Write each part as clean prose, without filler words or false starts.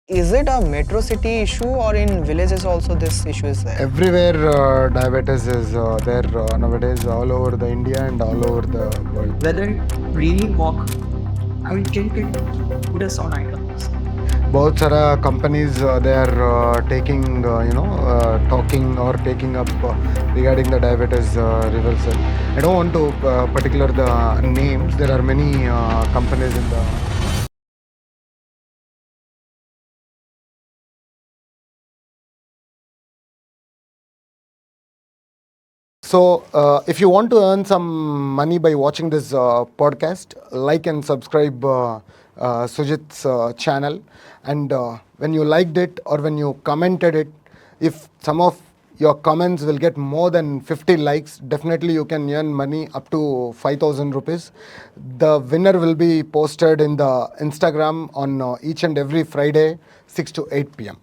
is it a metro city issue or in villages also this issue is there? Everywhere diabetes is there nowadays, all over the India and all over the world. Whether it really work, I mean, can you put us on items? बहुत सारा companies they are taking talking or taking up regarding the diabetes reversal. I don't want to particular the names. There are many companies in the So, if you want to earn some money by watching this podcast, like and subscribe Sujit's channel. And when you liked it or when you commented it, if some of your comments will get more than 50 likes, definitely you can earn money up to 5,000 rupees. The winner will be posted in the Instagram on each and every Friday, 6 to 8 p.m.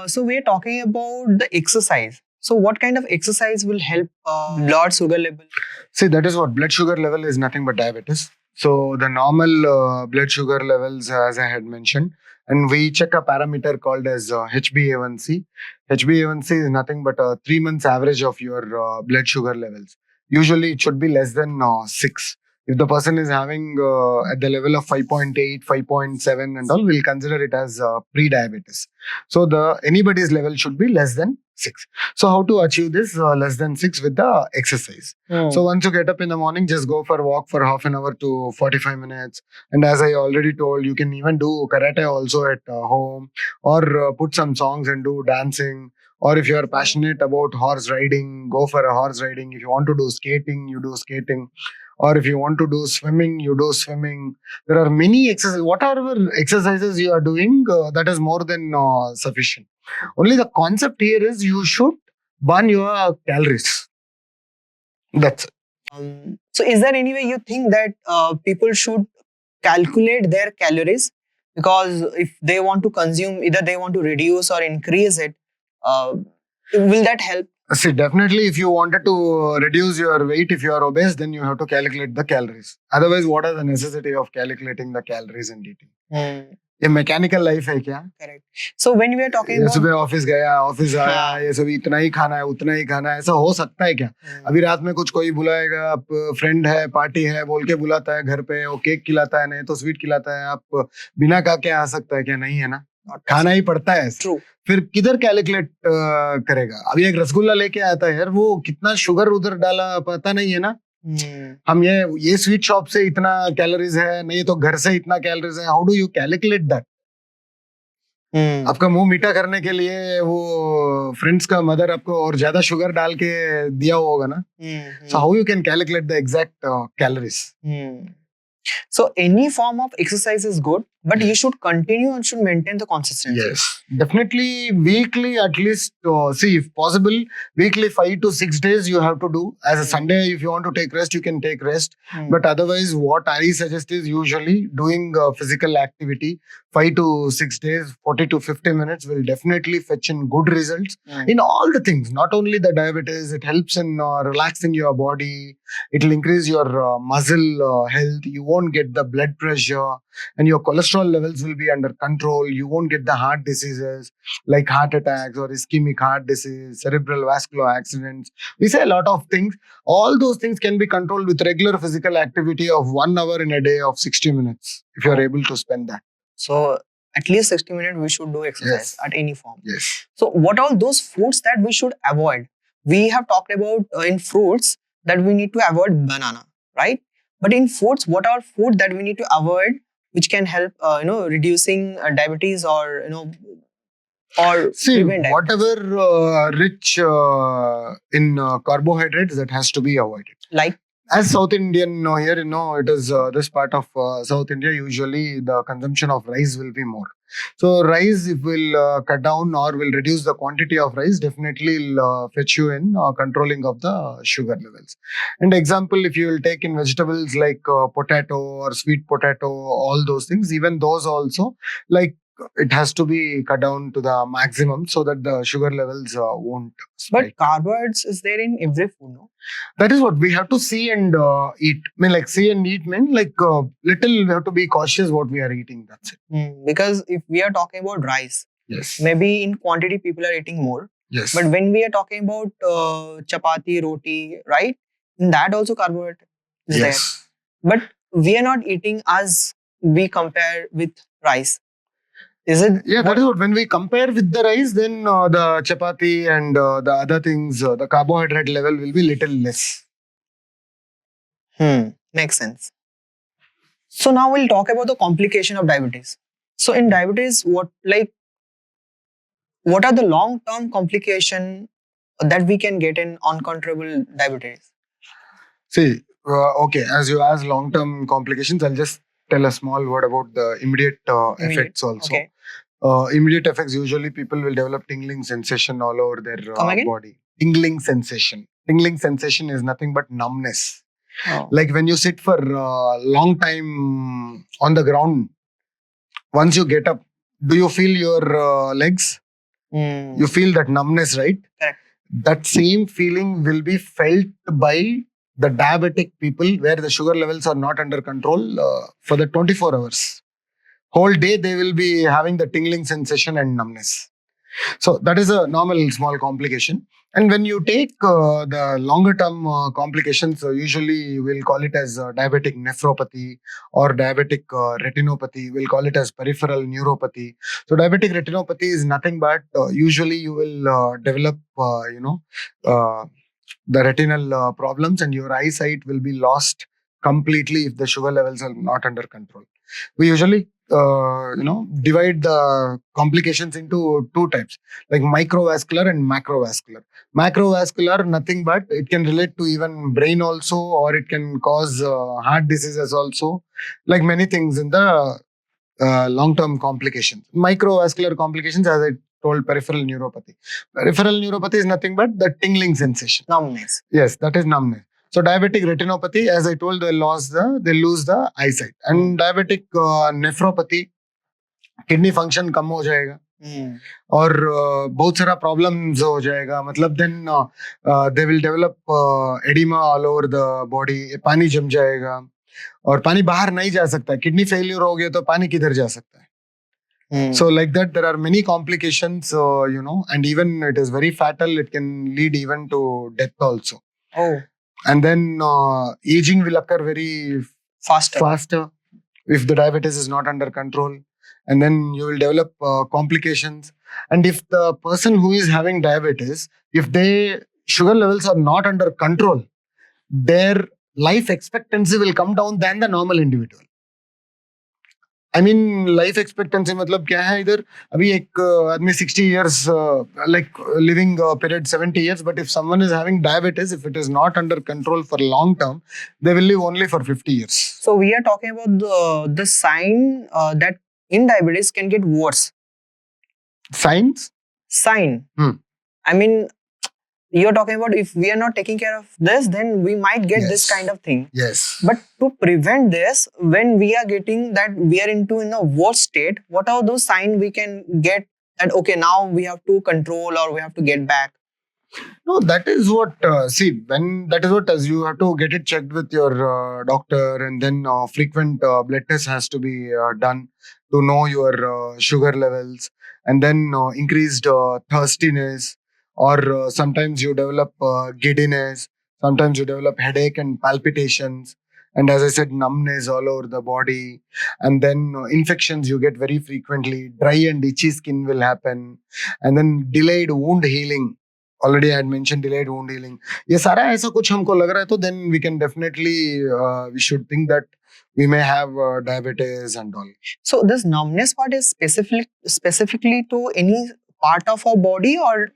So we're talking about the exercise. So what kind of exercise will help blood sugar level? See, that is what blood sugar level is nothing but diabetes. So the normal blood sugar levels, as I had mentioned, and we check a parameter called as HbA1c. HbA1c is nothing but a 3 months average of your blood sugar levels. Usually, it should be less than 6. If the person is having at the level of 5.8, 5.7 and all, we'll consider it as pre-diabetes. So the anybody's level should be less than 6. So how to achieve this less than 6 with the exercise? So once you get up in the morning, just go for a walk for half an hour to 45 minutes. And as I already told, you can even do karate also at home, or put some songs and do dancing. Or if you are passionate about horse riding, go for a horse riding. If you want to do skating, you do skating. Or if you want to do swimming, you do swimming. There are many exercises. Whatever exercises you are doing, that is more than sufficient. Only the concept here is you should burn your calories. That's it. So is there any way you think that people should calculate their calories? Because if they want to consume, either they want to reduce or increase it, will that help? See, definitely if you wanted to reduce your weight, if you are obese, then you have to calculate the calories. Otherwise, what are the necessity of calculating the calories and eating? ये mechanical life है क्या? Correct. So when we are talking about सुबह office गया, office आया, ये सब इतना ही खाना है, उतना ही खाना है, ऐसा हो सकता है क्या? अभी रात में कुछ कोई बुलाएगा, आप फ्रेंड है, पार्टी है, बोल के बुलाता है घर पे, वो केक खिलाता है, नहीं तो स्वीट खिलाता है, आप बिना खा के आ सकता है क्या? नहीं है ना, खाना ही पड़ता है. True. फिर किधर कैलकुलेट करेगा? अभी एक रसगुल्ला लेके आया था यार, वो कितना शुगर उधर डाला पता नहीं है ना. हम ये स्वीट शॉप से इतना कैलोरीज है, नहीं तो घर से इतना कैलोरीज है. How do you calculate that? आपका मुंह मीठा करने के लिए वो फ्रेंड्स का मदर आपको और ज्यादा शुगर डाल के दिया होगा ना. So how you can calculate the exact calories? So any form of exercise is good, but you should continue and should maintain the consistency. Yes, definitely weekly at least. See, if possible, weekly 5 to 6 days you have to do. As a Sunday, if you want to take rest, you can take rest. But otherwise, what I suggest is usually doing physical activity 5 to 6 days, 40 to 50 minutes will definitely fetch in good results in all the things. Not only the diabetes, it helps in relaxing your body. It will increase your muscle health. You won't get the blood pressure, and your cholesterol levels will be under control. You won't get the heart diseases like heart attacks or ischemic heart disease, cerebral vascular accidents. We say a lot of things. All those things can be controlled with regular physical activity of 1 hour in a day of 60 minutes if you are able to spend that. So at least 60 minutes we should do exercise at any form. Yes. So what are those foods that we should avoid? We have talked about in fruits that we need to avoid banana, right? But in foods, what are food that we need to avoid which can help reducing diabetes or or See, prevent diabetes? whatever rich in carbohydrates, that has to be avoided. Like As South Indian here, it is this part of South India, usually the consumption of rice will be more. So rice, if will cut down or will reduce the quantity of rice, definitely will fetch you in controlling of the sugar levels. And example, if you will take in vegetables like potato or sweet potato, all those things, even those also, like it has to be cut down to the maximum so that the sugar levels won't spike. but carbohydrates is there in every food, no? That is what we have to see and eat. I mean, like see and eat mean like little we have to be cautious what we are eating. That's it. Because if we are talking about rice, Yes. Maybe in quantity, people are eating more. Yes. But when we are talking about chapati, roti, right? In that also carbohydrate is there. Yes. But we are not eating as we compare with rice. Is it? Yeah, that is what. When we compare with the rice, then the chapati and the other things, the carbohydrate level will be little less. Makes sense. So now we'll talk about the complication of diabetes. So in diabetes, what are the long-term complication that we can get in uncontrollable diabetes? See, okay, as you ask long-term complications, I'll just tell a small word about the immediate effects also. Okay. Immediate effects, usually people will develop tingling sensation all over their Come again? body. Tingling sensation. Tingling sensation is nothing but numbness. Oh. Like when you sit for a long time on the ground, once you get up, do you feel your legs? You feel that numbness, right? Correct. That same feeling will be felt by the diabetic people where the sugar levels are not under control for the 24 hours. Whole day they will be having the tingling sensation and numbness. So that is a normal small complication. And when you take the longer term complications, usually we'll call it as diabetic nephropathy or diabetic retinopathy. We'll call it as peripheral neuropathy. So diabetic retinopathy is nothing but usually you will develop, the retinal problems and your eyesight will be lost completely if the sugar levels are not under control. We usually divide the complications into two types, like microvascular and macrovascular. Macrovascular, nothing but it can relate to even brain also, or it can cause heart diseases also, like many things in the long-term complications. Microvascular complications, as I told, peripheral neuropathy. Peripheral neuropathy is nothing but the tingling sensation. Numbness. Yes, that is numbness. So diabetic retinopathy, as I told, they lose the eyesight. And diabetic nephropathy, kidney function कम हो जाएगा और बहुत सारा problems हो जाएगा. मतलब then they will develop edema all over the body. पानी जम जाएगा और पानी बाहर नहीं जा सकता. किडनी फेलियर हो गया तो पानी किधर जा सकता है? So like that, there are many complications, and even it is very fatal. It can lead even to death also. Oh. And then aging will occur very faster if the diabetes is not under control. And then you will develop complications. And if the person who is having diabetes, if their sugar levels are not under control, their life expectancy will come down than the normal individual. I mean, life expectancy मतलब क्या है इधर? अभी एक आदमी 60 years like living period 70 years, but if someone is having diabetes, if it is not under control for long term, they will live only for 50 years. So we are talking about the sign that in diabetes can get worse. Signs? Sign. I mean, you're talking about if we are not taking care of this, then we might get this kind of thing. Yes. But to prevent this, when we are getting that we are in a worse state, what are those signs we can get that, okay, now we have to control or we have to get back? No, that is what, as you have to get it checked with your doctor, and then frequent blood test has to be done to know your sugar levels, and then increased thirstiness, or sometimes you develop giddiness, sometimes you develop headache and palpitations, and as I said, numbness all over the body, and then infections you get very frequently, dry and itchy skin will happen, and then delayed wound healing. Already I had mentioned delayed wound healing. ये सारा ऐसा कुछ हमको लग रहा है तो then we can definitely we should think that we may have diabetes and all. So this numbness part is specifically to any part of our body, or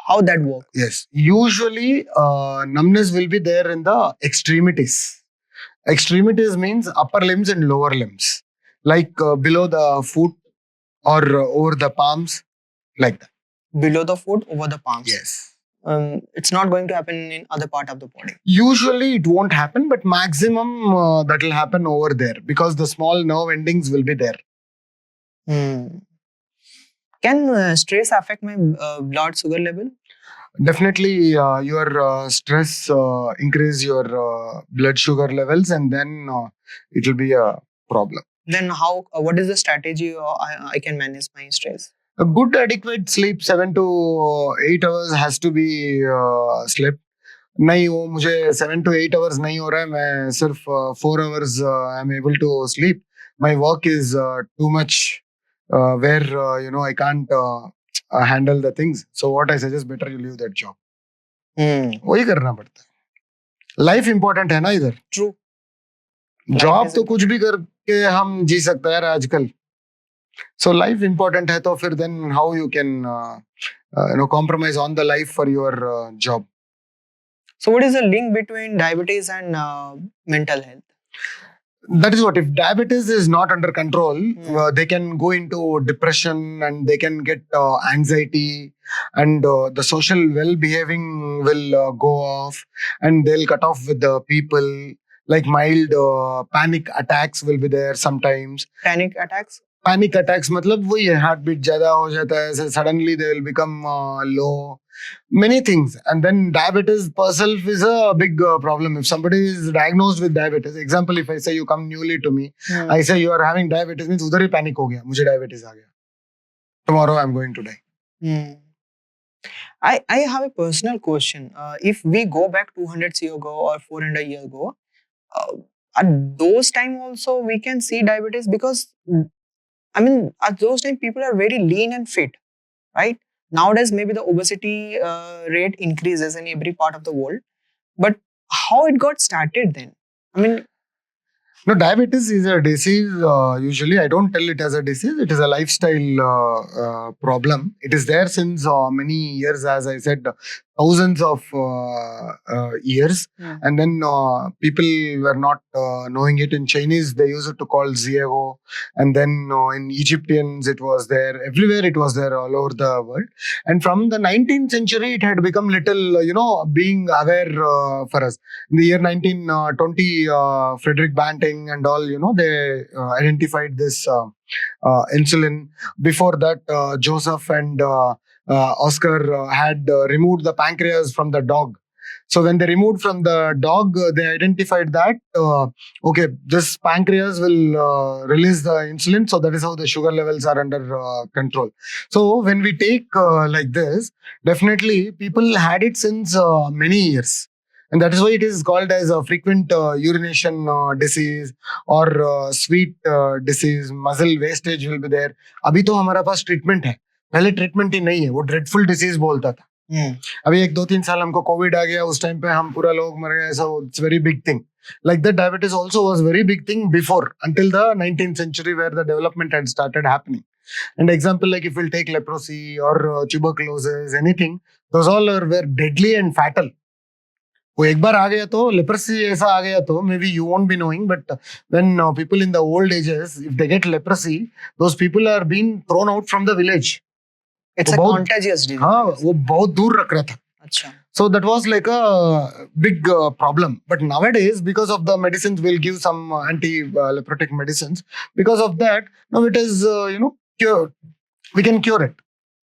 how that works? Yes, usually numbness will be there in the extremities. Extremities means upper limbs and lower limbs, like below the foot or over the palms, like that. Below the foot, over the palms. Yes. It's not going to happen in other part of the body. Usually it won't happen, but maximum that will happen over there because the small nerve endings will be there. Can stress affect my blood sugar level? Definitely, your stress increase your blood sugar levels, and then it will be a problem. Then how? What is the strategy I can manage my stress? A good adequate sleep 7 to 8 hours has to be slept. नहीं वो मुझे 7 to 8 hours नहीं हो रहा है, मैं सिर्फ 4 hours I am able to sleep. My work is too much where I can't handle the things. So what I suggest, better you leave that job. वही करना पड़ता है. लाइफ इंपॉर्टेंट है ना इधर. True. जॉब is तो कुछ भी करके हम जी सकते हैं यार आजकल. So life important है तो फिर then how you can compromise on the life for your job. So what is the link between diabetes and mental health? That is what, if diabetes is not under control, they can go into depression and they can get anxiety, and the social well-behaving will go off, and they'll cut off with the people. Like mild panic attacks will be there sometimes. Panic attacks? Panic attacks मतलब वही है, heart beat ज्यादा हो जाता है, suddenly they will become low. Many things. And then diabetes per self is a big problem. If somebody is diagnosed with diabetes, example, if I say you come newly to me, I say you are having diabetes, means उधर ही panic हो गया, मुझे diabetes आ गया. Tomorrow I'm going to die. I have a personal question. If we go back 200 years ago or 400 years ago, at those time also we can see diabetes, because I mean at those time people are very lean and fit, right? Nowadays maybe the obesity rate increases in every part of the world, but how it got started then? I mean, no, diabetes is a disease. Usually, I don't tell it as a disease. It is a lifestyle problem. It is there since many years, as I said, thousands of years. And then people were not knowing it. In Chinese, they used it to call Ziego. And then in Egyptians, it was there. Everywhere it was there, all over the world. And from the 19th century, it had become little, being aware for us. In the year 1920, Frederick Banting and all, they identified this insulin. Before that, Joseph and Oscar had removed the pancreas from the dog. So when they removed from the dog, they identified that, okay, this pancreas will release the insulin. So that is how the sugar levels are under control. So when we take like this, definitely people had it since many years. And that is why it is called as a frequent urination disease or sweet disease. Muscle wastage will be there. अभी तो हमारा पास treatment है. पहले treatment ही नहीं है, वो dreadful disease बोलता था. अभी 1-2-3 साल हमको कोविड आ गया, उस टाइम पे हम पूरा लोग मर गए, ऐसा it's very big thing. Like that, diabetes also was very big thing before, until the 19th century, where the development had started happening. And example, like if we'll take leprosy or tuberculosis, anything, those all were deadly and fatal. वो एक बार आ गया तो, leprosy ऐसा आ गया तो, maybe you won't be knowing, but when people in the old ages, if they get leprosy, those people are being thrown out from the village. It's a contagious disease. हाँ, वो बहुत दूर रख रहा था. अच्छा. So that was like a big problem. But nowadays, because of the medicines, we'll give some anti-leprotic medicines. Because of that, now it is, cure. We can cure it.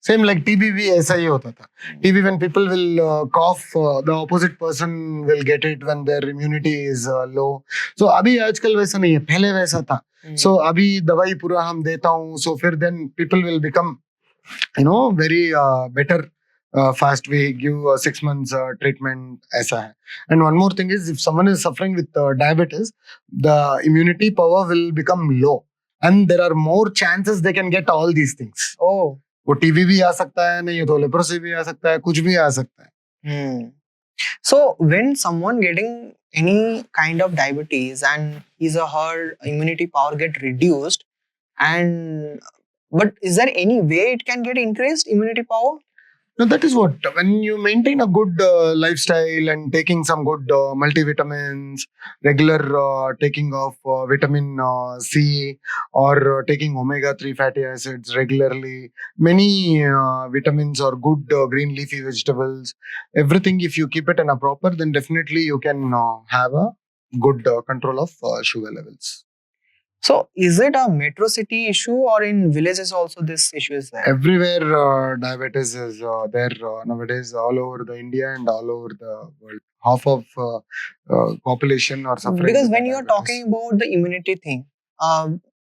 Same like TB भी ऐसा ही होता था. TB, when people will cough, the opposite person will get it when their immunity is low. So अभी आजकल वैसा नहीं है, पहले वैसा था. So अभी दवाई पूरा हम देता हूँ. So फिर then people will become, very better. Fast, we give 6 months treatment ऐसा है. And one more thing is, if someone is suffering with diabetes, the immunity power will become low, and there are more chances they can get all these things. Oh, वो TB भी आ सकता है, नहीं तो leprosy भी आ सकता है, कुछ भी आ सकता है. So when someone getting any kind of diabetes and his or her immunity power get reduced, but is there any way it can get increased immunity power? No, that is what, when you maintain a good lifestyle and taking some good multivitamins, regular taking of vitamin C, or taking omega-3 fatty acids regularly, many vitamins or good green leafy vegetables, everything, if you keep it in a proper, then definitely you can have a good control of sugar levels. So is it a metro city issue, or in villages also this issue is there? Everywhere diabetes is there nowadays, all over the India and all over the world. Half of population are suffering. Because when with you are diabetes. talking about the immunity thing,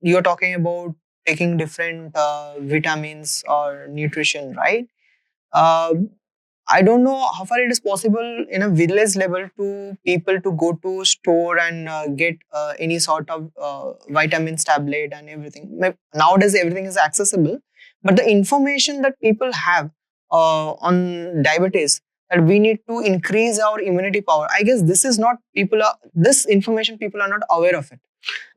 you are talking about taking different vitamins or nutrition, right? Uh, I don't know how far it is possible in a village level to people to go to store and get any sort of vitamins tablet and everything. Nowadays, everything is accessible, but the information that people have on diabetes, that we need to increase our immunity power. I guess this is not this information people are not aware of it.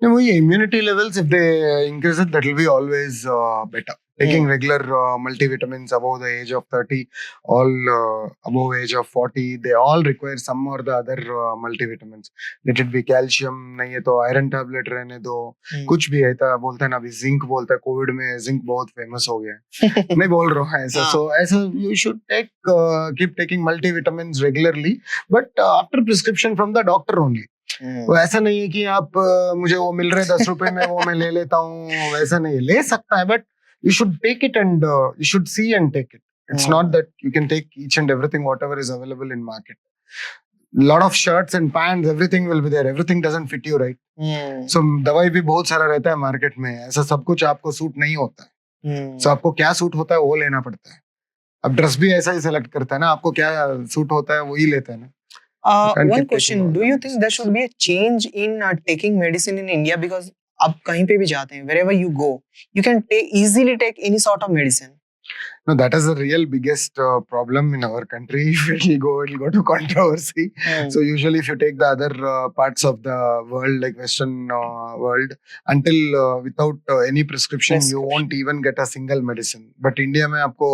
No, immunity levels, if they increase it, that will be always better. Taking regular multivitamins above the age of 30, all above age of 40, they all require some or the other multivitamins. Let it be calcium, नहीं है तो iron tablet रहने दो. कुछ भी है तो बोलते हैं ना अभी zinc बोलता है, कोविड में zinc बहुत फेमस हो गया है. नहीं बोल रहा हूँ ऐसा. So ऐसा you should keep taking multivitamins regularly, but after prescription from the doctor only. वो ऐसा नहीं है कि आप मुझे वो मिल रहे 10 रुपए में वो मैं ले लेता हूँ, वैसा नहीं है. ले सकता है, but you should take it and you should see and take it. It's not that you can take each and everything whatever is available in market. Lot of shirts and pants, everything will be there. Everything doesn't fit you, right? So दवाई भी बहुत सारा रहता है market में. ऐसा सब कुछ आपको सूट नहीं होता है. So आपको क्या सूट होता है वो लेना पड़ता है. अब ड्रेस भी ऐसा ही सेलेक्ट करता है ना, आपको क्या सूट होता है वही लेता है ना. One question, do you think there should be a change in taking medicine in India? Because आप कहीं पे भी जाते हैं, wherever you go, you can easily take any sort of medicine. No, that is the real biggest problem in our country. If it will go to controversy. So usually if you take the other parts of the world, like Western world, until without any prescription, you won't even get a single medicine. But India में आपको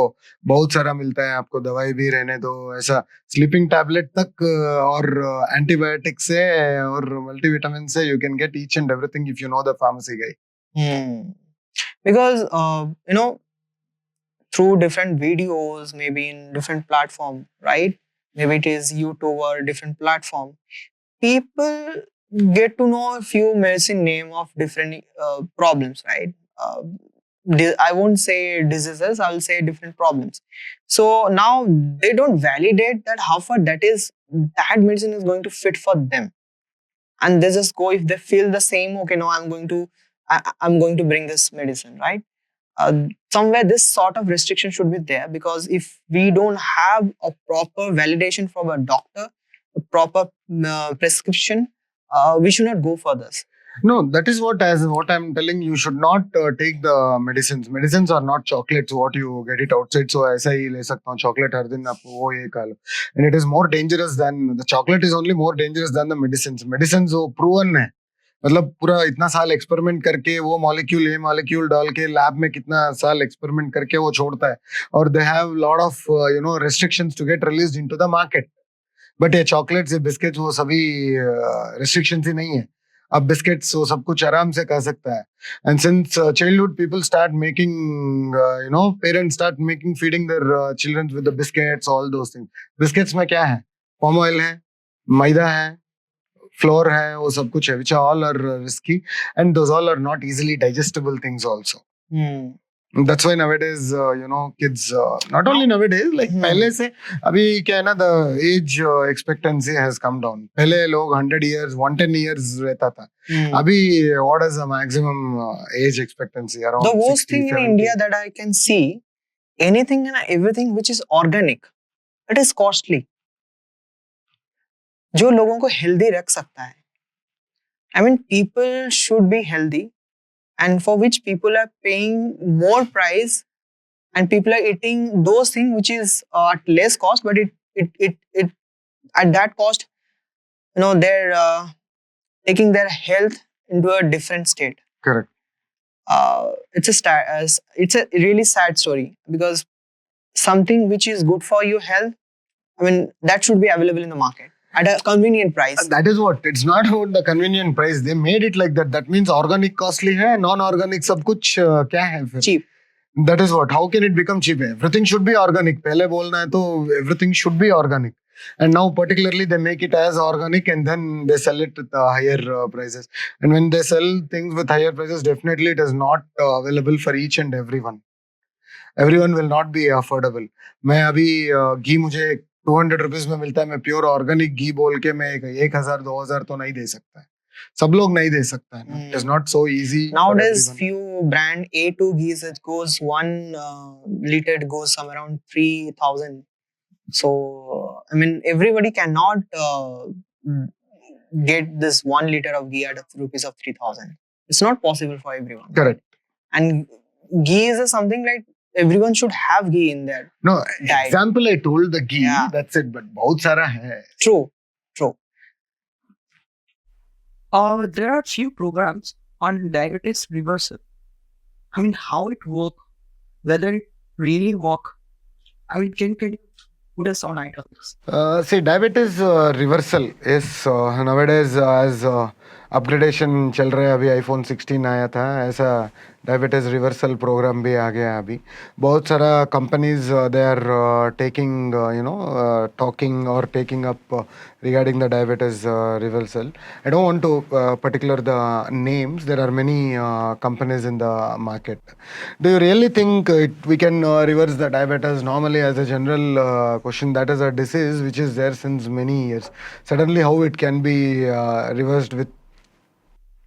बहुत सारा मिलता है, आपको दवाई भी रहने दो, ऐसा sleeping tablet तक और antibiotics से और multivitamin से you can get each and everything if you know the pharmacy guy. Because you know, through different videos, maybe in different platform, right? Maybe it is YouTube or different platform. People get to know a few medicine name of different problems, right? I won't say diseases, I'll say different problems. So now they don't validate that how far that medicine is going to fit for them. And they just go, if they feel the same, okay, no, I'm going to bring this medicine, right? Somewhere this sort of restriction should be there, because if we don't have a proper validation from a doctor, a proper prescription, we should not go for this. No, that is what I'm telling you. Should not take the medicines. Medicines are not chocolates. What you get it outside. So ऐसा ही ले सकता हूँ chocolate हर दिन आप वो ये खा लो. And it is more dangerous than the chocolate is only more dangerous than the medicines. Medicines वो proven है. मतलब पूरा इतना साल एक्सपेरिमेंट करके वो मॉलिक्यूल डाल के लैब में कितना साल एक्सपेरिमेंट करके वो छोड़ता है, और they have lot of restrictions to get released into the market. But ये चॉकलेट्स, ये बिस्किट्स, वो सभी रेस्ट्रिक्शंस ही नहीं है. अब बिस्किट्स वो सब कुछ आराम से खा सकता है. And since childhood people start making parents start making feeding their children with the biscuits, all those things. Biscuits में क्या है? पाम ऑयल है, मैदा है, flour है, वो सब कुछ है, which all are risky, and those all are not easily digestible things also. That's why nowadays kids not only nowadays, like पहले से अभी क्या है ना, the age expectancy has come down. पहले लोग 100 years 110 years रहता था. अभी what is the maximum age expectancy? Around the worst 60, thing 70. in India that I can see, anything and everything which is organic, it is costly. जो लोगों को healthy रख सकता है, I mean, people should be healthy, and for which people are paying more price, and people are eating those things which is at less cost, but it at that cost, they're taking their health into a different state. Correct. It's a really sad story, because something which is good for your health, I mean, that should be available in the market at a convenient price. That is what. It's not about the convenient price. They made it like that. That means organic costly है, non-organic सब कुछ क्या है फिर? Cheap. That is what. How can it become cheap? Everything should be organic. पहले बोलना है तो everything should be organic. And now particularly they make it as organic, and then they sell it at higher prices. And when they sell things with higher prices, definitely it is not available for each and everyone. Everyone will not be affordable. मैं अभी घी मुझे 200 rupees में मिलता है, मैं pure organic घी बोल के मैं 1000 2000 तो नहीं दे सकता. सब लोग नहीं दे सकता है ना. It is not so easy for Nowadays, everyone. few brand A2 ghees, it goes 1 liter, it goes somewhere around 3,000. So, I mean, everybody cannot get this 1 liter of ghee at rupees of 3,000. It's not possible for everyone. Correct. And ghee is something like everyone should have ghee in their No, diet. example I told the ghee, Yeah. that's it. But बहुत सारा है. True, true. There are few programs on diabetes reversal. I mean, how it work, whether it really work. I mean, can you put us on items? See, diabetes reversal is nowadays as upgradation चल रहा है. अभी iPhone 16 आया था, ऐसा diabetes reversal program भी आ गया अभी. बहुत सारा companies they are taking talking or taking up regarding the diabetes reversal. I don't want to particular the names. There are many companies in the market. Do you really think we can reverse the diabetes? Normally, as a general question, that is a disease which is there since many years. Suddenly, how it can be reversed with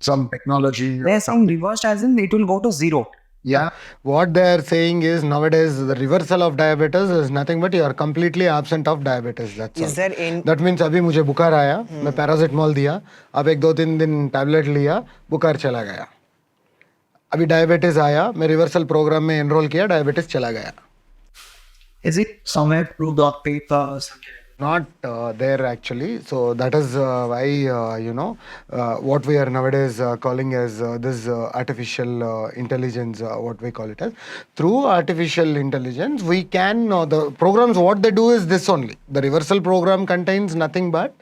some technology? They're saying reversed as in it will go to zero. Yeah, what they are saying is nowadays the reversal of diabetes is nothing but you are completely absent of diabetes. That's all. Is there in That means अभी मुझे बुखार आया, मैं paracetamol दिया, अब 1-2-3 दिन tablet लिया, बुखार चला गया. अभी डायबिटीज आया, मैं रिवर्सल प्रोग्राम में एनरोल किया, डायबिटीज चला गया. Is it somewhere proved on paper or something? Not there actually. So that is why what we are nowadays calling as this artificial intelligence, what we call it as. Through artificial intelligence we can the programs, what they do is this only. The reversal program contains nothing but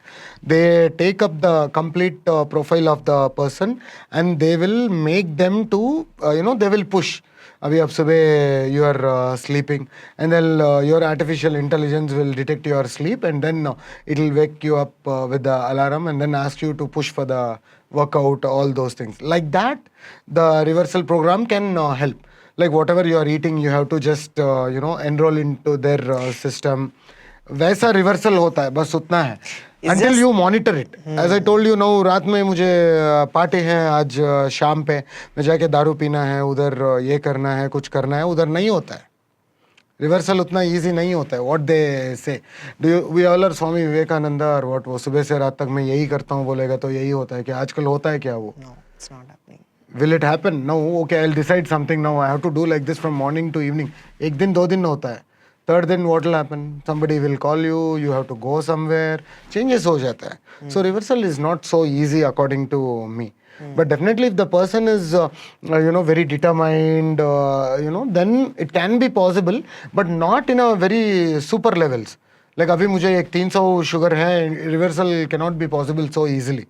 they take up the complete profile of the person and they will make them to they will push. अभी अब सुबह you are sleeping and then your artificial intelligence will detect your sleep and then it will wake you up with the alarm and then ask you to push for the workout, all those things. Like that, the reversal program can help. Like whatever you are eating, you have to just enroll into their system. वैसा reversal होता है, बस उतना है. Until you monitor it. As I told you now, रात में मुझे party है आज शाम पे, मैं जाके दारू पीना है, उधर ये करना है, कुछ करना है, उधर नहीं होता है. रिवर्सल उतना इजी नहीं होता है. What they say. We all are स्वामी विवेकानंदा और what वो सुबह से रात तक मैं यही करता हूँ बोलेगा तो यही होता है. कि आजकल होता है क्या वो? No, it's not happening. Will it happen? No. Okay, I'll decide something now. I have to do like this from morning to evening. एक दिन 2 दिन होता है. Third दिन what will happen? Somebody will call you. You have to go somewhere. Changes हो जाता है. So reversal is not so easy according to me. But definitely if the person is very determined then it can be possible but not in a very super levels. Like अभी मुझे एक 300 sugar है, reversal cannot be possible so easily.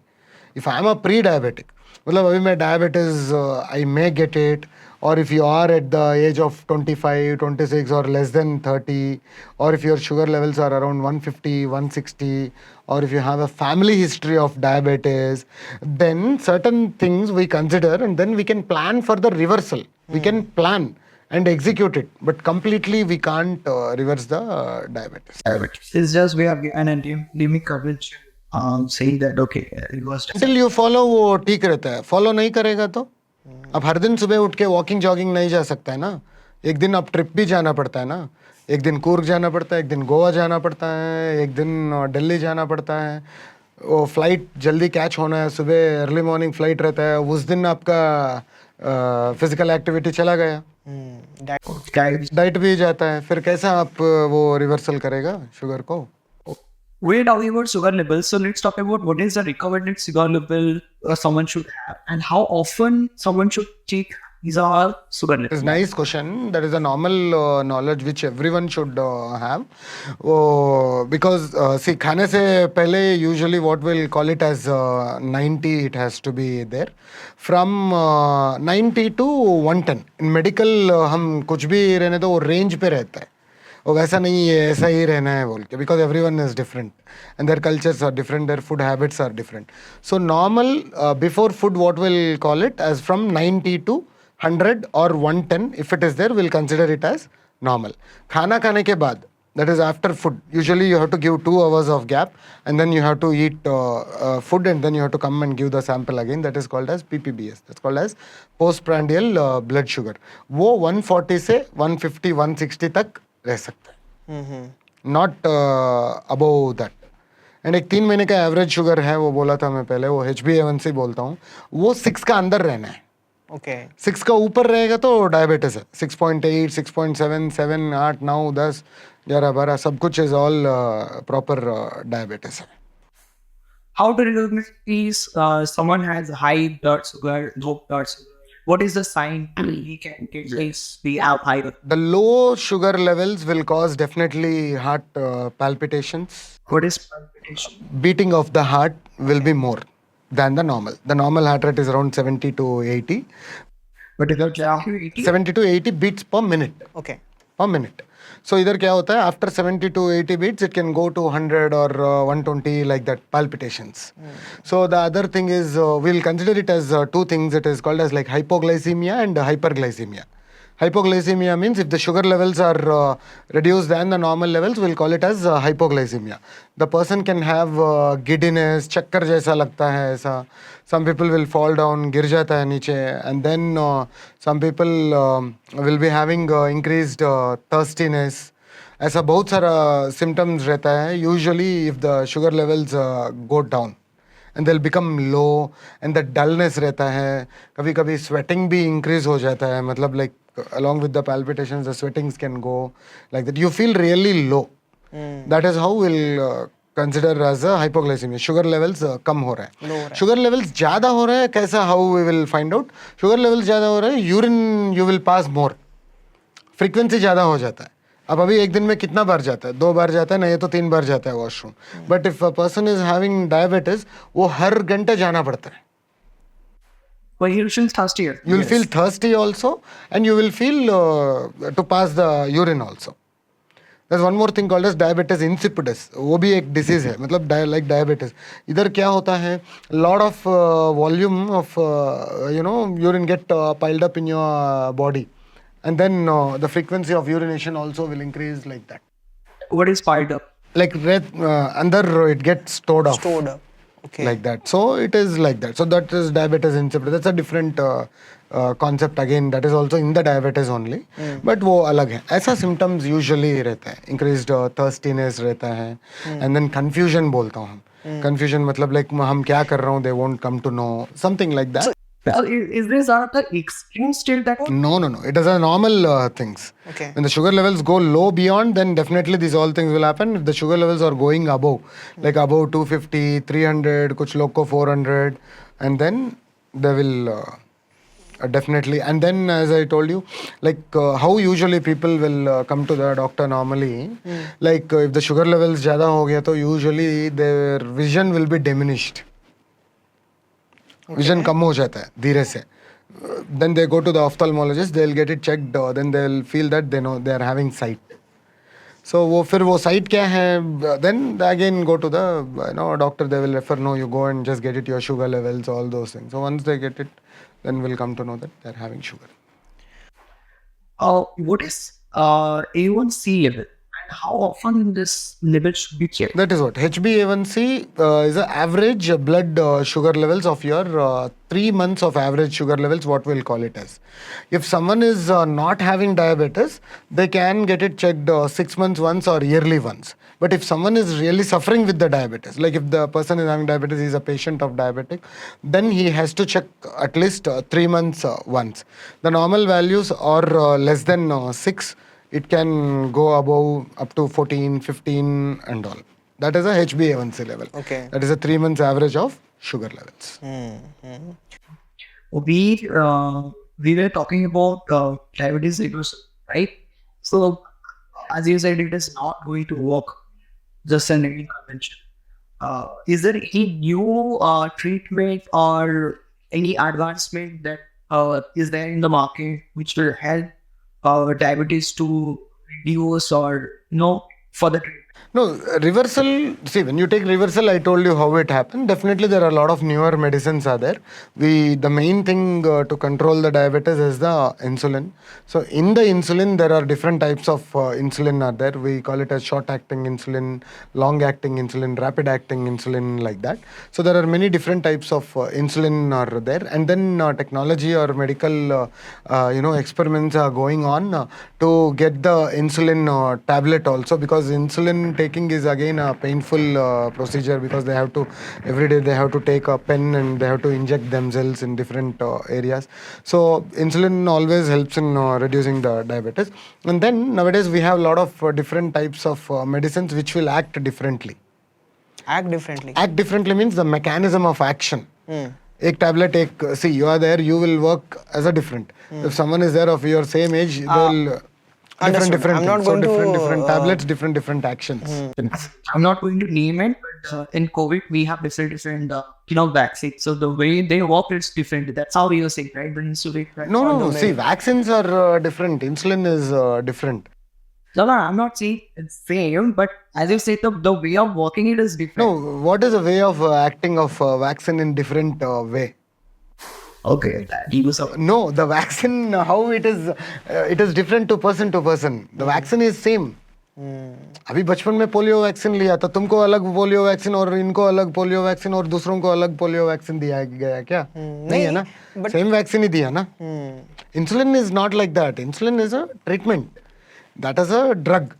If I am a pre-diabetic, मतलब अभी मैं diabetes I may get it, or if you are at the age of 25, 26 or less than 30, or if your sugar levels are around 150, 160, or if you have a family history of diabetes, then certain things we consider and then we can plan for the reversal. We can plan and execute it, but completely we can't reverse the diabetes. It's just we have an endemic coverage saying that okay, it was just Until you follow वो ठीक रहता है. Follow नहीं करेगा तो अब हर दिन सुबह उठ के वॉकिंग जॉगिंग नहीं जा सकता है ना. एक दिन अब ट्रिप भी जाना पड़ता है ना. एक दिन कूर्ग जाना पड़ता है, एक दिन गोवा जाना पड़ता है, एक दिन दिल्ली जाना पड़ता है. वो फ्लाइट जल्दी कैच होना है, सुबह अर्ली मॉर्निंग फ्लाइट रहता है, उस दिन आपका फिजिकल एक्टिविटी चला गया, डाइट भी जाता है. फिर कैसा आप वो रिवर्सल करेगा शुगर को? We're talking about sugar levels, so let's talk about what is the recommended sugar level someone should have and how often someone should take these are sugar levels. It's a nice question. That is a normal knowledge which everyone should have. Because see, खाने से पहले usually what we'll call it as 90, it has to be there. From 90 to 110. In medical हम कुछ भी रहने तो वो range पे रहता है. वो वैसा नहीं है, ऐसा ही रहना है बोल के, because everyone is different and their cultures are different, their food habits are different. So normal before food, what we'll call it as from 90 to 100 or 110, if it is there, we'll consider it as normal. खाना खाने के बाद That is after food. Usually you have to give 2 hours of gap, and then you have to eat food, and then you have to come and give the sample again. That is called as PPBS. That's called as postprandial blood sugar. वो 140 से 150 160 तक रह सकता है, not above that. And एक 3 महीने का average sugar है, वो बोला था मैं पहले, वो HbA1c बोलता हूँ, वो 6 का अंदर रहना है. ओके 6 का ऊपर रहेगा तो डायबिटीज है. 6.8, 6.7, 7, 8, 9, 10, 11, 12 सब कुछ इज ऑल प्रॉपर डायबिटीज है. How to recognize if someone has high blood sugar, low blood sugar? What is the sign he can take the high? The low sugar levels will cause definitely heart palpitations. What is palpitation? Beating of the heart will be more than the normal. The normal heart rate is around 70 to 80. But if you're down to 80, 70 to 80 beats per minute. Okay Per minute. So इधर क्या होता है, after 70 to 80 beats it can go to 100 or 120 like that palpitations. So the other thing is we'll consider it as 2 things. It is called as like hypoglycemia and hyperglycemia. Hypoglycemia means if the sugar levels are reduced than the normal levels, we'll call it as hypoglycemia. The person can have giddiness, चक्कर जैसा लगता है ऐसा. Some people will fall down, गिर जाता है नीचे, and then some people will be having increased thirstiness. ऐसा बहुत सारा symptoms रहता है. Usually if the sugar levels go down, and they'll become low, and the dullness रहता है. कभी कभी sweating भी increase हो जाता है, मतलब like along with the palpitations the sweatings can go like that. You feel really low. That is how we'll consider as a hypoglycemia. Sugar levels कम हो रहा है. लो हो रहा है Sugar levels ज़्यादा हो रहा है कैसा, how we will find out. Sugar levels ज़्यादा हो रहा है, urine you will pass more. Frequency ज़्यादा हो जाता है. अब अभी एक दिन में कितना बार जाता है, 2 बार जाता है ना, ये तो 3 बार जाता है washroom. But if a person is having diabetes, वो हर घंटे जाना पड़ता है. but you feel thirsty. You will feel thirsty also, and you will feel to pass the urine also. There's one more thing called as diabetes insipidus. वो भी एक disease है, मतलब like diabetes. इधर क्या होता है, lot of volume of urine get piled up in your body, and then the frequency of urination also will increase like that. What is piled up? Like under it gets stored off. stored up okay Like that. So it is like that. So that is diabetes insipidus. That's a different concept again. That is also in the diabetes only. But वो अलग है. ऐसा symptoms usually रहता है. Increased thirstiness रहता है. And then confusion बोलता हूँ हम. Confusion मतलब like हम क्या कर रहा हूँ, they won't come to know. Something like that. Well, is this not the extreme state that? No. It is a normal things. okay When the sugar levels go low beyond, then definitely these all things will happen. If the sugar levels are going above, like above 250, 300, kuch log ko 400, and then they will definitely. And then as I told you, like how usually people will come to the doctor normally, like if the sugar levels ज़्यादा हो गया तो usually their vision will be diminished. Vision कम हो जाता है धीरे से. Then they go to the ophthalmologist, they'll get it checked, then they'll feel that they know they are having sight. So वो फिर वो sight क्या है, then they again go to the doctor, they will refer, no, you go and just get it, your sugar levels, all those things. So once they get it, then we'll come to know that they're having sugar. What is A1C level, and how often this level should be checked? That is what HbA1c is the average blood sugar levels of your 3 months of average sugar levels, what we'll call it as. If someone is not having diabetes, they can get it checked 6 months once or yearly once. But if someone is really suffering with the diabetes, like if the person is having diabetes, he is a patient of diabetic, then he has to check at least 3 months once. The normal values are less than 6. It can go above up to 14, 15 and all. That is a HbA1c level. okay That is a 3 months average of sugar levels. We were talking about diabetes reversal, right? So as you said, it is not going to work just an any convention. Is there any new treatment or any advancement that is there in the market which will help diabetes to reduce or for the treatment? No, reversal. See, when you take reversal, I told you how it happened. Definitely, there are a lot of newer medicines are there. The main thing to control the diabetes is the insulin. So, in the insulin, there are different types of insulin are there. We call it as short-acting insulin, long-acting insulin, rapid-acting insulin, like that. So, there are many different types of insulin are there, and then technology or medical, experiments are going on to get the insulin tablet also, because insulin taking is again a painful procedure, because they have to every day they have to take a pen and they have to inject themselves in different areas. So insulin always helps in reducing the diabetes. And then nowadays we have a lot of different types of medicines which will act differently. Act differently. Act differently means the mechanism of action. एक tablet, see, you are there, you will work as a different. If someone is there of your same age, they will different I'm not things. So going to, different tablets, different actions. I'm not going to name it, but in COVID, we have different vaccines. So the way they work is different. That's how we are saying, right? The insulin, right? No. See, vaccines are different. Insulin is different. No, I'm not saying it's same, but as you say, the way of working it is different. No, what is the way of acting of vaccine in different way? Okay, No, the vaccine, how it is different to person to person. The vaccine is same. अभी बचपन में polio vaccine लिया तो तुमको अलग polio vaccine और इनको अलग पोलियो वैक्सीन और दूसरों को अलग पोलियो वैक्सीन दिया गया क्या? नहीं है ना, सेम वैक्सीन ही दिया ना. Insulin is not like that. Insulin is a treatment. That is a drug.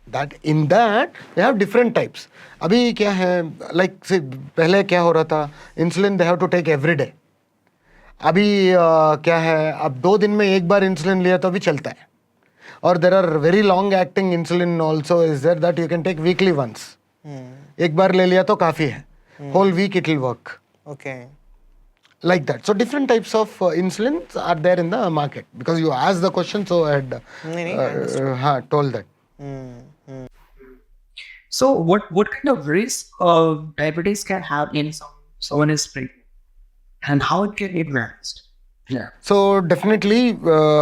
That in that they have different types. अभी क्या है, like see, पहले क्या हो रहा था, insulin they have to take every day. अभी क्या है, अब 2 दिन में एक बार इंसुलिन लिया तो अभी चलता है. और there are very long acting insulin also is there that you can take weekly once. एक बार ले लिया तो काफी है, whole week it will work. Okay. Like that. So different types of insulins are there in the market. Because you asked the question, so I had told that. So what kind of risk diabetes can have in someone is pregnant, and how it can be managed? Yeah. So definitely,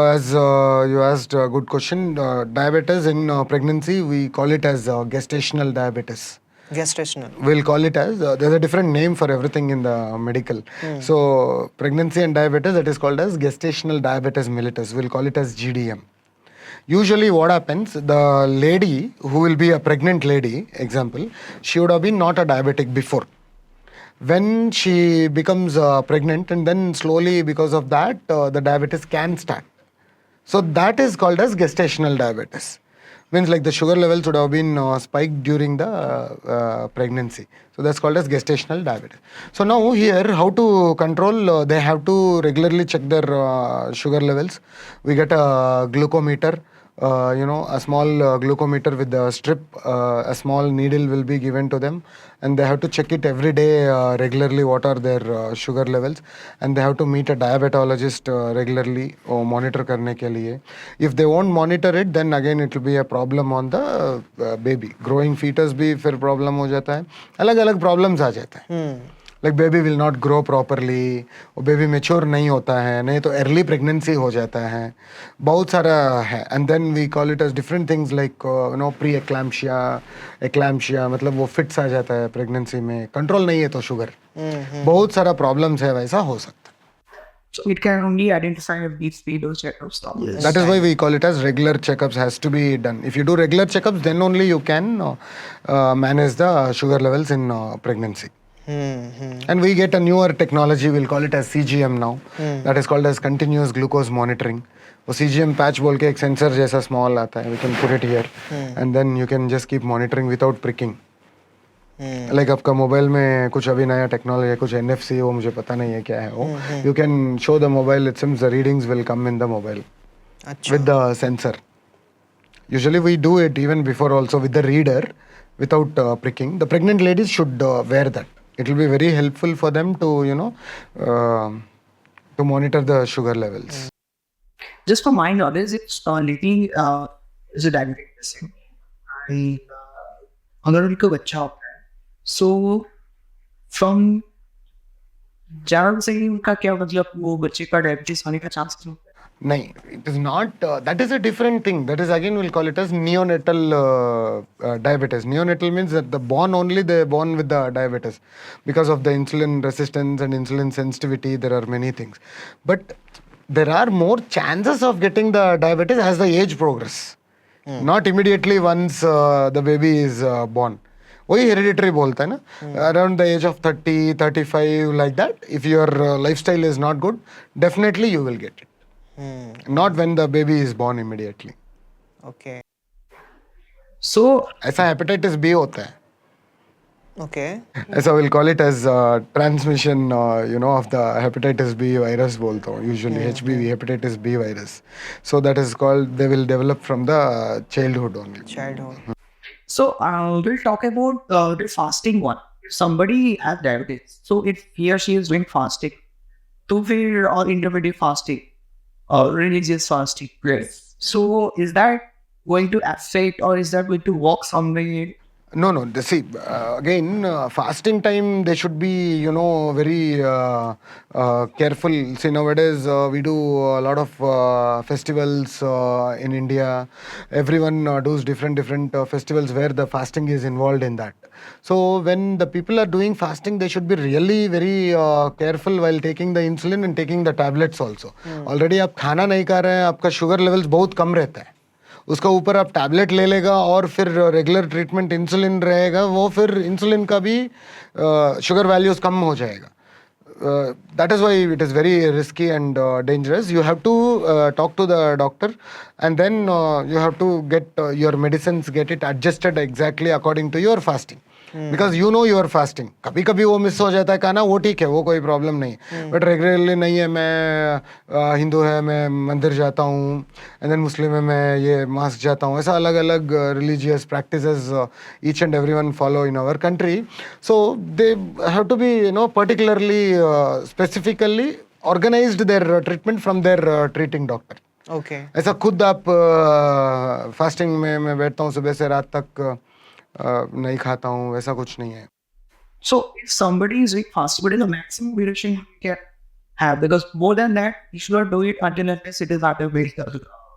as you asked a good question, diabetes in pregnancy, we call it as gestational diabetes. Gestational. We'll call it as, there's a different name for everything in the medical. So pregnancy and diabetes, it is called as gestational diabetes mellitus. We'll call it as GDM. Usually what happens, the lady who will be a pregnant lady, example, she would have been not a diabetic before. When she becomes pregnant, and then slowly because of that, the diabetes can start. So that is called as gestational diabetes. Means like the sugar levels would have been spiked during the pregnancy. So that's called as gestational diabetes. So now here, how to control, they have to regularly check their sugar levels. We get a glucometer. A small glucometer with a strip, a small needle will be given to them, and they have to check it every day regularly what are their sugar levels, and they have to meet a diabetologist regularly or monitor करने के लिए. If they won't monitor it, then again it will be a problem on the baby. Growing fetus भी फिर problem हो जाता है, अलग अलग problems आ जाते हैं. Like baby will not grow properly, or baby mature नहीं होता है, नहीं तो early pregnancy हो जाता है, बहुत सारा है. And then we call it as different things like pre-eclampsia, eclampsia, मतलब वो fits आ जाता है pregnancy में, control नहीं है तो sugar, बहुत सारा problems है, वैसा हो सकता है. So it can only identify if these those checkups. Yes. That is why we call it as regular checkups has to be done. If you do regular checkups, then only you can manage the sugar levels in pregnancy. And we get a newer technology, we'll call it as CGM now. That is called as continuous glucose monitoring. वो CGM patch बोल के एक sensor जैसा small आता है, we can put it here, and then you can just keep monitoring without pricking. Like आपका mobile में कुछ अभी नया टेक्नोलॉजी है, कुछ NFC, वो मुझे पता नहीं है क्या है वो. You can show the mobile, it seems the readings will come in the mobile with the sensor. Usually we do it even before also with the reader without pricking. The pregnant ladies should wear that. It will be very helpful for them to, to monitor the sugar levels. Just for my knowledge, it's little is a diabetic person. And अगर उनको बच्चा होता है, so from जन्म से ही उनका क्या मतलब वो बच्चे का डायबिटीज होने का चांस होता है? No, it is not. That is a different thing. That is again we'll call it as neonatal diabetes. Neonatal means that the born only they born with the diabetes because of the insulin resistance and insulin sensitivity. There are many things, but there are more chances of getting the diabetes as the age progress. Not immediately once the baby is born. वही hereditary बोलता है ना around the age of 30-35 like that if your life style is not good definitely you will get it not when the baby is born immediately Okay. So, ऐसा hepatitis B होता है Okay. ऐसा will call it as transmission you know of the hepatitis B virus बोलता हूँ usually HBV hepatitis B virus so that is called they will develop from the childhood only Childhood. so we'll talk about the fasting one. If somebody has diabetes, so if he or she is doing fasting, two-day or intermittent fasting, or religious fasting, right? So is that going to affect, or is that going to work somewhere? No, see, again, fasting time, they should be, you know, very careful. See, nowadays, we do a lot of festivals in India. Everyone does different festivals where the fasting is involved in that. So, when the people are doing fasting, they should be really very careful while taking the insulin and taking the tablets also. Already, आप खाना नहीं खा रहे हैं, आपका sugar levels बहुत कम रहता है. उसका ऊपर आप टैबलेट ले लेगा और फिर रेगुलर ट्रीटमेंट इंसुलिन रहेगा वो फिर इंसुलिन का भी शुगर वैल्यूज कम हो जाएगा that is why it is very risky and dangerous you have to talk to the doctor and then you have to get your medicine get it adjusted exactly according to your fasting because you know your fasting कभी कभी वो miss हो जाता है खाना वो ठीक है वो कोई प्रॉब्लम नहीं बट रेगुलरली नहीं है मैं हिंदू है मैं मंदिर जाता हूँ एंड देन मुस्लिम है मैं ये मास्क जाता हूँ ऐसा अलग अलग religious practices each and every one follow in our country so they have to be you know particularly specifically organised their treatment from their treating doctor Okay. ऐसा खुद आप फास्टिंग में मैं बैठता हूँ सुबह से रात तक नहीं खाता हूँ वैसा कुछ नहीं है So if somebody is doing fasting, what is the maximum duration you can have? Because more than that, you should not do it until unless it is out of weight.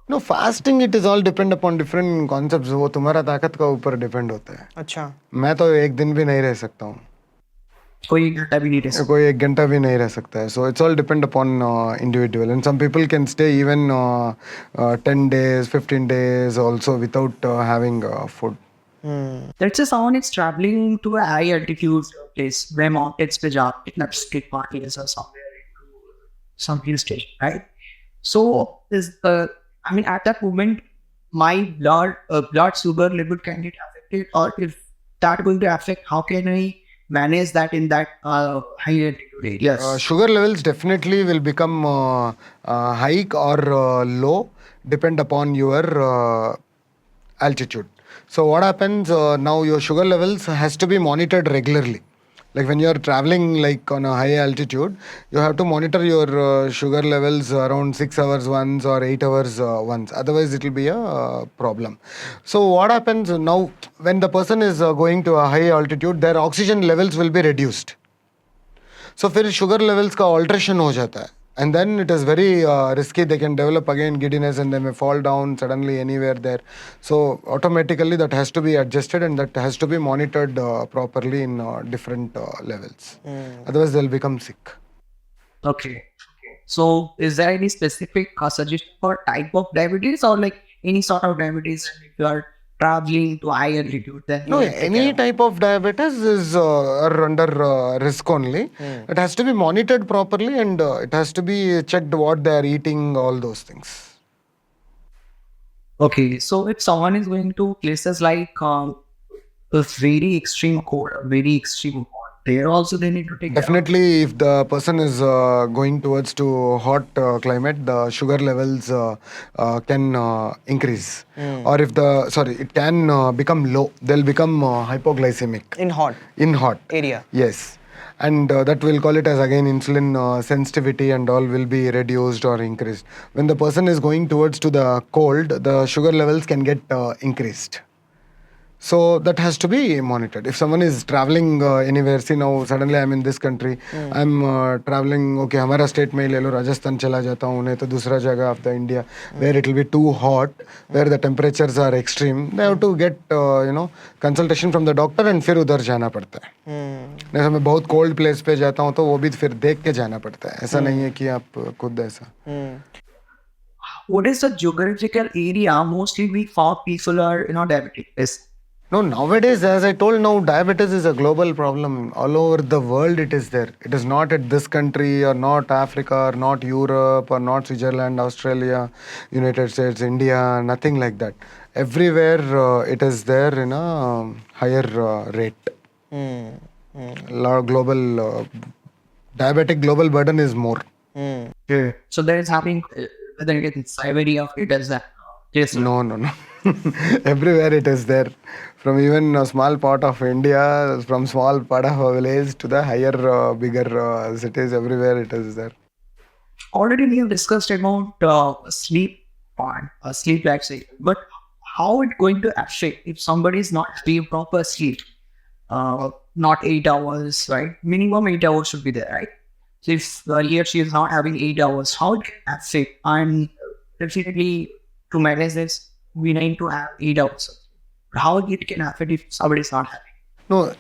No fasting it is all depend upon different concepts वो तुम्हारा ताकत का ऊपर depend होता है अच्छा. मैं तो एक दिन भी नहीं रह सकता हूँ कोई घंटा भी नहीं रह सकता. कोई एक घंटा भी नहीं रह सकता है so it's all depend upon individual and some people can stay even 10 days 15 days also without having food Let's say someone is traveling to a high altitude place where mountains पे जा like street parties or somewhere into some hill station, right? So is I mean at that moment my blood sugar level can get affected, or if that going to affect, how can I manage that in that high altitude areas? sugar levels definitely will become high or low depend upon your altitude so what happens now your sugar levels has to be monitored regularly like when you are traveling like on a high altitude you have to monitor your sugar levels around 6 hours once or 8 hours once otherwise it will be a problem so what happens now when the person is going to a high altitude their oxygen levels will be reduced so फिर sugar levels का alteration हो जाता है and then it is very risky they can develop again giddiness and they may fall down suddenly anywhere there so automatically that has to be adjusted and that has to be monitored properly in different levels otherwise they'll become sick Okay. So is there any specific suggestion for type of diabetes, or like any sort of diabetes if you are traveling to high altitude? Then no you can take any care of? type of diabetes is are under risk only it has to be monitored properly and it has to be checked what they are eating all those things Okay, so if someone is going to places like a very extreme cold, a very extreme hot, there also they need to take care of. definitely if the person is going towards to hot climate the sugar levels can increase or if the sorry it can become low they'll become hypoglycemic In hot in hot area. yes and that will call it as again insulin sensitivity and all will be reduced or increased when the person is going towards to the cold the sugar levels can get increased So that has to be monitored. If someone is traveling anywhere, see now suddenly I'm in this country, I'm traveling, okay, हमारा state में ले लो राजस्थान चला जाता हूँ, नहीं तो दूसरा जगह of the India where it will be too hot, where the temperatures are extreme, they have to get consultation from the doctor and फिर उधर जाना पड़ता है. नहीं तो मैं बहुत cold place पे जाता हूँ तो वो भी फिर देख के जाना पड़ता है. ऐसा नहीं है कि आप खुद ऐसा. What is the geographical area mostly we found people are diabetic? Yes. No, nowadays, as I told now, diabetes is a global problem. All over the world it is there. It is not at this country or not Africa or not Europe or not Switzerland, Australia, United States, India, nothing like that. Everywhere it is there in a higher rate. Global diabetic global burden is more. Okay. So there is happening, whether it is Siberia or it is that. Yes. No. Everywhere it is there. From even a small part of India, from small part of a village to the higher, bigger cities, everywhere it is there. Already we have discussed about sleep part, sleep laxity, but how it going to affect if somebody is not sleep proper sleep, not 8 hours, right? Minimum 8 hours should be there, right? So if he or she is not having 8 hours, how it can affect? And definitely to manage this, we need to have 8 hours. How it can affect if somebody is not having? No,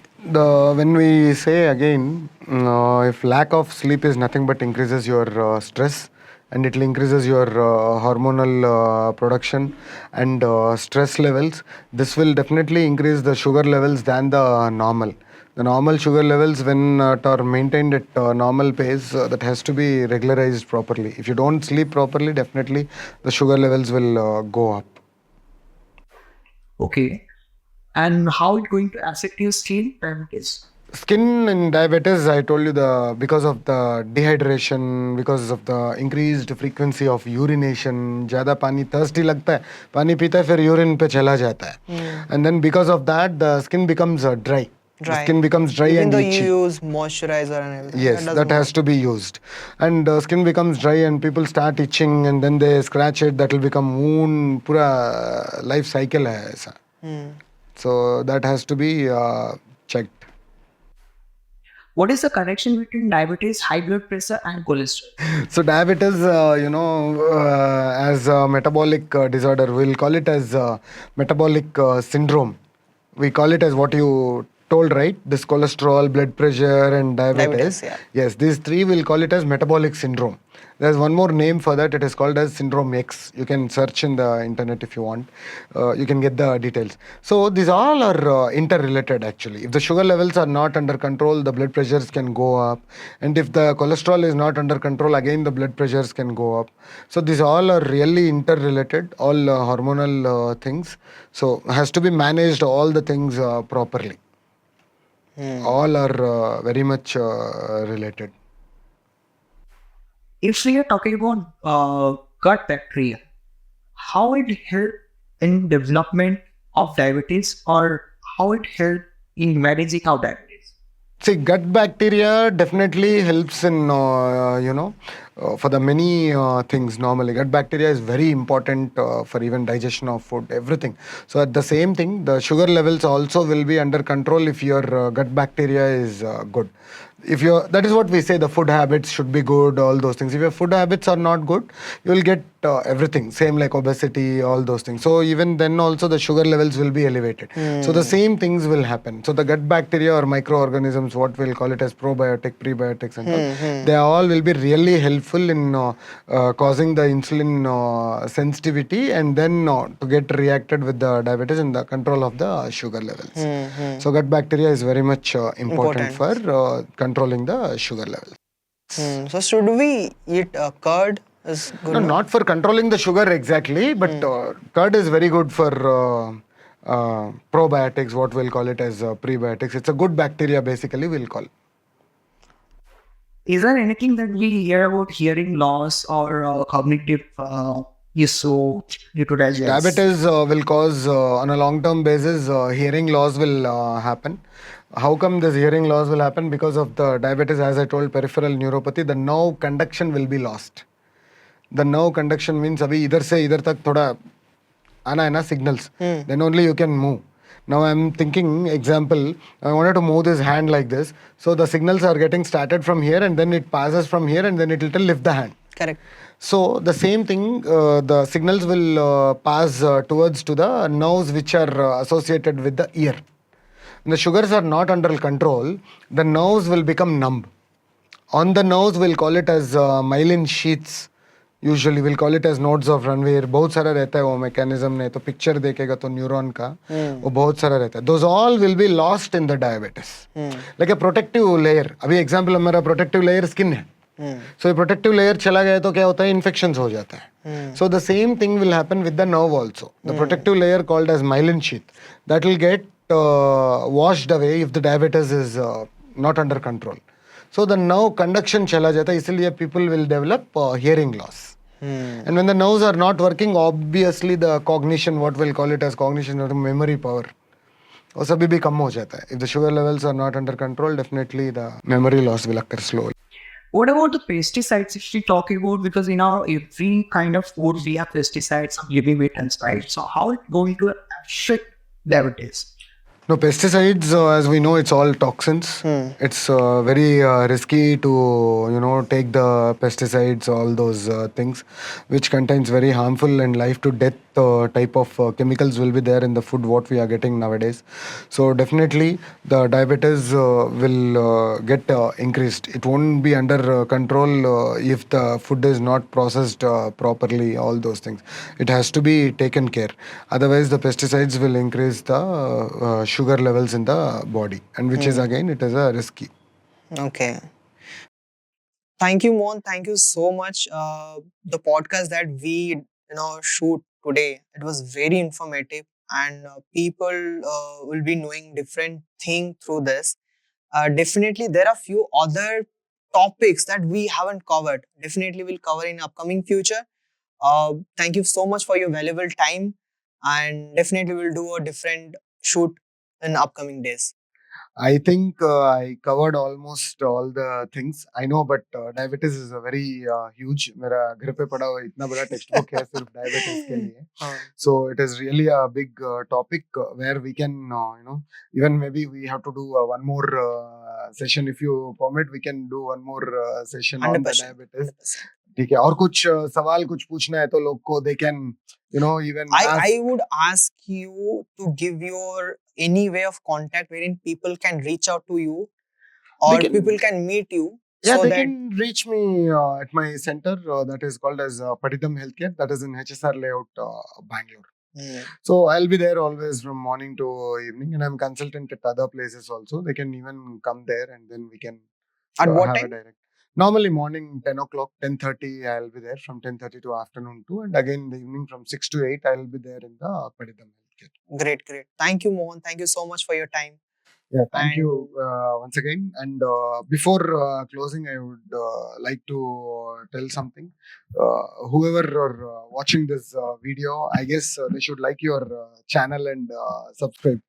when we say again, if lack of sleep is nothing but increases your stress, and it will increases your hormonal production and stress levels, this will definitely increase the sugar levels than the normal. The normal sugar levels, when are maintained at normal pace, that has to be regularized properly. If you don't sleep properly, definitely the sugar levels will go up. Okay. And how it going to affect your skin diabetes? Skin and diabetes, I told you, because of the dehydration, because of the increased frequency of urination, ज़्यादा पानी thirsty लगता है, पानी पीता है फिर urine पे चला जाता है, and then because of that the skin becomes dry. The skin becomes dry Even and though itchy. you use moisturizer and everything. Yes, that has to be used. And skin becomes dry and people start itching and then they scratch it, that will become wound. पूरा life cycle है ऐसा. So that has to be checked. What is the connection between diabetes, high blood pressure, and cholesterol? So diabetes, as a metabolic disorder, we'll call it as metabolic syndrome. We call it as what you told, right? This cholesterol, blood pressure, and diabetes. Yeah. Yes, these three we'll call it as metabolic syndrome. There's one more name for that. It is called as syndrome X. You can search in the internet if you want. You can get the details. So these all are interrelated actually. If the sugar levels are not under control, the blood pressures can go up. And if the cholesterol is not under control, again the blood pressures can go up. So these all are really interrelated, all hormonal things. So has to be managed all the things properly. All are very much related. If we are talking about gut bacteria, how it help in development of diabetes or how it help in managing our diabetes? See, gut bacteria definitely helps in, for the many things normally. Gut bacteria is very important for even digestion of food, everything. So at the same thing, the sugar levels also will be under control if your gut bacteria is good. That is what we say, the food habits should be good, all those things. If your food habits are not good, you will get everything, same like obesity, all those things. So even then also the sugar levels will be elevated. So the same things will happen. So the gut bacteria or microorganisms, what we'll call it as probiotic, prebiotics and all, they all will be really helpful in causing the insulin sensitivity and then to get reacted with the diabetes and the control of the sugar levels. So gut bacteria is very much important for controlling the sugar levels. So should we eat curd? Is good. No, not for controlling the sugar exactly, but curd is very good for probiotics, what we'll call it as prebiotics. It's a good bacteria basically, we'll call. Is there anything that we hear about hearing loss or cognitive issue due to diabetes? Diabetes will cause, on a long-term basis, hearing loss will happen. How come this hearing loss will happen? Because of the diabetes, as I told, peripheral neuropathy, the nerve conduction will be lost. The nerve conduction means अभी इधर से इधर तक थोड़ा आना है ना signals. Then only you can move. Now I'm thinking, example, I wanted to move this hand like this. So the signals are getting started from here and then it passes from here and then it will tell lift the hand. Correct. So the same thing, the signals will pass towards to the nerves which are associated with the ear. When the sugars are not under control, the nerves will become numb. On the nerves, we'll call it as myelin sheaths. Usually we'll call it as nodes of Ranvier. बहुत सारा रहता है वो mechanism ने तो picture देखेगा तो neuron का वो बहुत सारा रहता है. Those all will be lost in the diabetes. Like a protective layer. अभी example हमारा protective layer skin है. So ये protective layer चला गया तो क्या होता है infections हो जाता है. So the same thing will happen with the nerve also. The protective layer called as myelin sheath that will get washed away if the diabetes is not under control. So the nerve conduction चला जाता है इसलिए people will develop hearing loss. And when the nerves are not working, obviously the cognition, what we'll call it as cognition or memory power, वो सभी भी कम हो जाता है. If the sugar levels are not under control, definitely the memory loss will occur slowly. What about the pesticides if we talk about, because in our every kind of food we have pesticides, living mittens, right? So how it going to affect diabetes? No, pesticides, as we know, it's all toxins. It's very risky to, take the pesticides, all those things, which contains very harmful and life to death type of chemicals will be there in the food what we are getting nowadays. So definitely the diabetes will get increased. It won't be under control if the food is not processed properly, all those things. It has to be taken care. Otherwise the pesticides will increase the sugar levels in the body, and which is again, it is a risky. Okay. Thank you, Mohan. Thank you so much. The podcast that we shoot today, it was very informative, and people will be knowing different thing through this. Definitely, there are few other topics that we haven't covered. Definitely, we'll cover in upcoming future. Thank you so much for your valuable time, and definitely we'll do a different shoot in upcoming days. I think I covered almost all the things. I know, but diabetes is a very huge. मेरा घर पे पड़ा हुआ इतना बड़ा textbook है सिर्फ diabetes के लिए. So it is really a big topic where we can, even maybe we have to do one more session. If you permit, we can do one more session on the 100%. diabetes. 100%. ठीक है. और कुछ सवाल कुछ पूछना है तो लोग को they can, even ask. I would ask you to give your any way of contact wherein people can reach out to you or people can meet you. Yeah, so they that can reach me at my center that is called as Padidam Healthcare. That is in HSR Layout, Bangalore. So I'll be there always from morning to evening, and I'm consultant at other places also. They can even come there, and then we can at what have time? a direct. Normally morning 10 o'clock, 10:30 I'll be there from 10:30 to afternoon 2, and again in the evening from 6 to 8 I'll be there in the Padidam Healthcare. Great. Thank you, Mohan. Thank you so much for your time. Yeah, thank you once again. And before closing, I would like to tell something. Whoever are watching this video, I guess they should like your channel and subscribe.